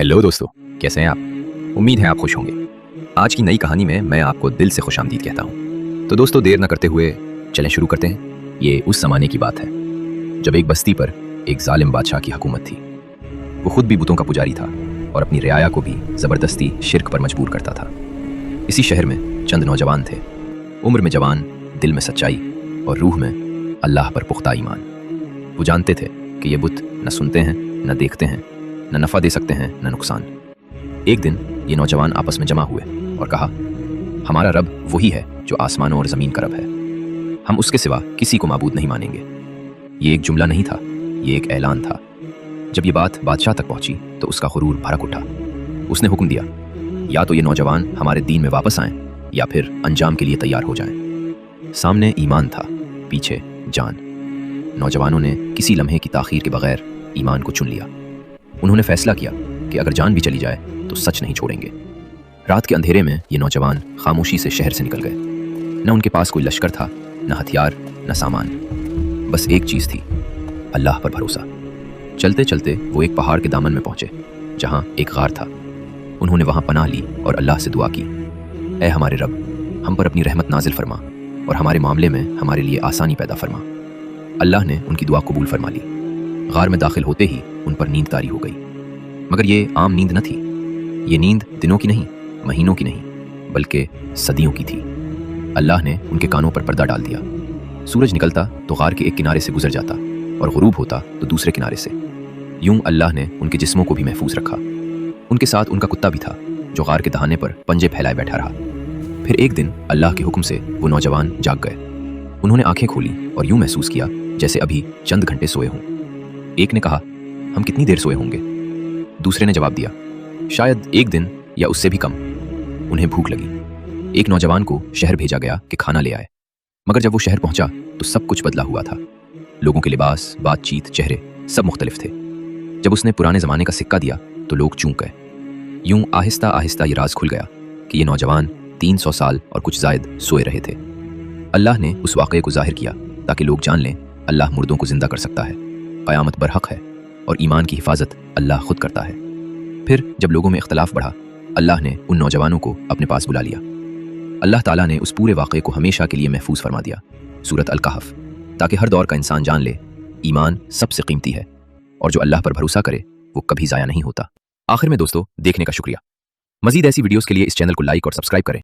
Hello दोस्तों, कैसे हैं आप? उम्मीद है आप खुश होंगे। आज की नई कहानी में मैं आपको दिल से खुशामदीद कहता हूँ। तो दोस्तों, देर न करते हुए चलें शुरू करते हैं। ये उस ज़माने की बात है जब एक बस्ती पर एक जालिम बादशाह की हुकूमत थी। वो खुद भी बुतों का पुजारी था और अपनी रियाया को भी ज़बरदस्ती शिर्क पर मजबूर करता था। इसी शहर में चंद नौजवान थे, उम्र में जवान, दिल में सच्चाई और रूह में अल्लाह पर पुख्ता ईमान। वो जानते थे कि ये बुत न सुनते हैं, न देखते हैं, न नफ़ा दे सकते हैं, न नुकसान। एक दिन ये नौजवान आपस में जमा हुए और कहा, हमारा रब वही है जो आसमानों और ज़मीन का रब है। हम उसके सिवा किसी को माबूद नहीं मानेंगे। ये एक जुमला नहीं था, ये एक ऐलान था। जब ये बात बादशाह तक पहुंची तो उसका गुरूर भड़क उठा। उसने हुक्म दिया, या तो ये नौजवान हमारे दीन में वापस आएं या फिर अंजाम के लिए तैयार हो जाएं। सामने ईमान था, पीछे जान। नौजवानों ने किसी लम्हे की ताख़ीर के बगैर ईमान को चुन लिया। उन्होंने फैसला किया कि अगर जान भी चली जाए तो सच नहीं छोड़ेंगे। रात के अंधेरे में ये नौजवान खामोशी से शहर से निकल गए। न उनके पास कोई लश्कर था, न हथियार, न सामान। बस एक चीज़ थी, अल्लाह पर भरोसा। चलते चलते वो एक पहाड़ के दामन में पहुंचे जहां एक गार था। उन्होंने वहां पनाह ली और अल्लाह से दुआ की, ऐ हमारे रब, हम पर अपनी रहमत नाजिल फरमा और हमारे मामले में हमारे लिए आसानी पैदा फरमा। अल्लाह ने उनकी दुआ कबूल फरमा ली। गार में दाखिल होते ही उन पर नींद तारी हो गई। मगर ये आम नींद न थी। ये नींद दिनों की नहीं, महीनों की नहीं, बल्कि सदियों की थी। अल्लाह ने उनके कानों पर पर्दा डाल दिया। सूरज निकलता तो गार के एक किनारे से गुजर जाता और गुरूब होता तो दूसरे किनारे से। यूं अल्लाह ने उनके जिस्मों को भी महफूज रखा। उनके साथ उनका कुत्ता भी था जो गार के दहाने पर पंजे फैलाए बैठा रहा। फिर एक दिन अल्लाह के हुक्म से वो नौजवान जाग गए। उन्होंने आंखें खोली और यूं महसूस किया जैसे अभी चंद घंटे सोए हों। एक ने कहा, हम कितनी देर सोए होंगे? दूसरे ने जवाब दिया, शायद एक दिन या उससे भी कम। उन्हें भूख लगी। एक नौजवान को शहर भेजा गया कि खाना ले आए। मगर जब वो शहर पहुंचा तो सब कुछ बदला हुआ था। लोगों के लिबास, बातचीत, चेहरे सब मुख्तलिफ थे। जब उसने पुराने ज़माने का सिक्का दिया तो लोग चूक गए। यूं आहिस्ता आहिस्ता ये राज खुल गया कि ये नौजवान 300 साल और कुछ जायद सोए रहे थे। अल्लाह ने उस वाक़े को ज़ाहिर किया ताकि लोग जान लें, अल्लाह मुर्दों को ज़िंदा कर सकता है, क़यामत बरहक है और ईमान की हिफाजत अल्लाह खुद करता है। फिर जब लोगों में इख्तलाफ बढ़ा, अल्लाह ने उन नौजवानों को अपने पास बुला लिया। अल्लाह ताला ने उस पूरे वाक़े को हमेशा के लिए महफूज फरमा दिया, सूरत अल-कहफ, ताकि हर दौर का इंसान जान ले, ईमान सबसे कीमती है और जो अल्लाह पर भरोसा करे वो कभी ज़ाया नहीं होता। आखिर में दोस्तों, देखने का शुक्रिया। मज़ीद ऐसी वीडियोज़ के लिए इस चैनल को लाइक और सब्सक्राइब करें